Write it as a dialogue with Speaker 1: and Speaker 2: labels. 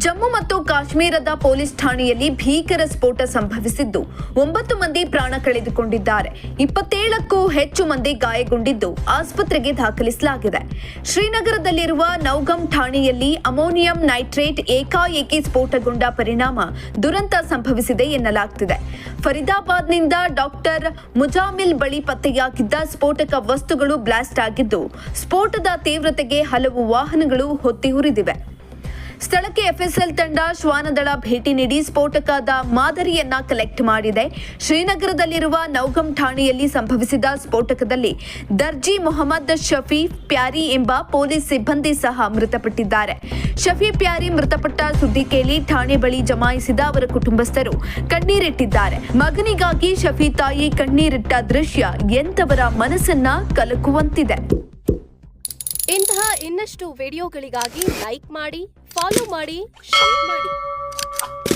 Speaker 1: ಜಮ್ಮು ಮತ್ತು ಕಾಶ್ಮೀರದ ಪೊಲೀಸ್ ಠಾಣೆಯಲ್ಲಿ ಭೀಕರ ಸ್ಫೋಟ ಸಂಭವಿಸಿದ್ದು 9 ಮಂದಿ ಪ್ರಾಣ ಕಳೆದುಕೊಂಡಿದ್ದಾರೆ. 27ಕ್ಕೂ ಹೆಚ್ಚು ಮಂದಿ ಗಾಯಗೊಂಡಿದ್ದು ಆಸ್ಪತ್ರೆಗೆ ದಾಖಲಿಸಲಾಗಿದೆ. ಶ್ರೀನಗರದಲ್ಲಿರುವ ನೌಗಮ್ ಠಾಣೆಯಲ್ಲಿ ಅಮೋನಿಯಂ ನೈಟ್ರೇಟ್ ಏಕಾಏಕಿ ಸ್ಫೋಟಗೊಂಡ ಪರಿಣಾಮ ದುರಂತ ಸಂಭವಿಸಿದೆ ಎನ್ನಲಾಗುತ್ತಿದೆ. ಫರೀದಾಬಾದ್ನಿಂದ ಡಾಕ್ಟರ್ ಮುಜಾಮಿಲ್ ಬಳಿ ಪತ್ತೆಯಾಗಿದ್ದ ಸ್ಫೋಟಕ ವಸ್ತುಗಳು ಬ್ಲಾಸ್ಟ್ ಆಗಿದ್ದು, ಸ್ಫೋಟದ ತೀವ್ರತೆಗೆ ಹಲವು ವಾಹನಗಳು ಹೊತ್ತಿ ಉರಿದಿವೆ. ಸ್ಥಳಕ್ಕೆ ಎಫ್ಎಸ್ಎಲ್ ತಂಡ ಶ್ವಾನದಳ ಭೇಟಿ ನೀಡಿ ಸ್ಫೋಟಕದ ಮಾದರಿಯನ್ನ ಕಲೆಕ್ಟ್ ಮಾಡಿದೆ. ಶ್ರೀನಗರದಲ್ಲಿರುವ ನೌಗಮ್ ಠಾಣೆಯಲ್ಲಿ ಸಂಭವಿಸಿದ ಸ್ಫೋಟಕದಲ್ಲಿ ದರ್ಜಿ ಮೊಹಮ್ಮದ್ ಶಫಿ ಪ್ಯಾರಿ ಎಂಬ ಪೊಲೀಸ್ ಸಿಬ್ಬಂದಿ ಸಹ ಮೃತಪಟ್ಟಿದ್ದಾರೆ. ಶಫಿ ಪ್ಯಾರಿ ಮೃತಪಟ್ಟ ಸುದ್ದಿ ಕೇಳಿ ಠಾಣೆ ಬಳಿ ಜಮಾಯಿಸಿದ ಅವರ ಕುಟುಂಬಸ್ಥರು ಕಣ್ಣೀರಿಟ್ಟಿದ್ದಾರೆ. ಮಗನಿಗಾಗಿ ಶಫಿ ತಾಯಿ ಕಣ್ಣೀರಿಟ್ಟ ದೃಶ್ಯ ಎಂತವರ ಮನಸ್ಸನ್ನ ಕಲಕುವಂತಿದೆ.
Speaker 2: ಇಂತಹ ಇನ್ನಷ್ಟು ವಿಡಿಯೋಗಳಿಗಾಗಿ ಲೈಕ್ ಮಾಡಿ, ಫಾಲೋ ಮಾಡಿ, ಶೇರ್ ಮಾಡಿ.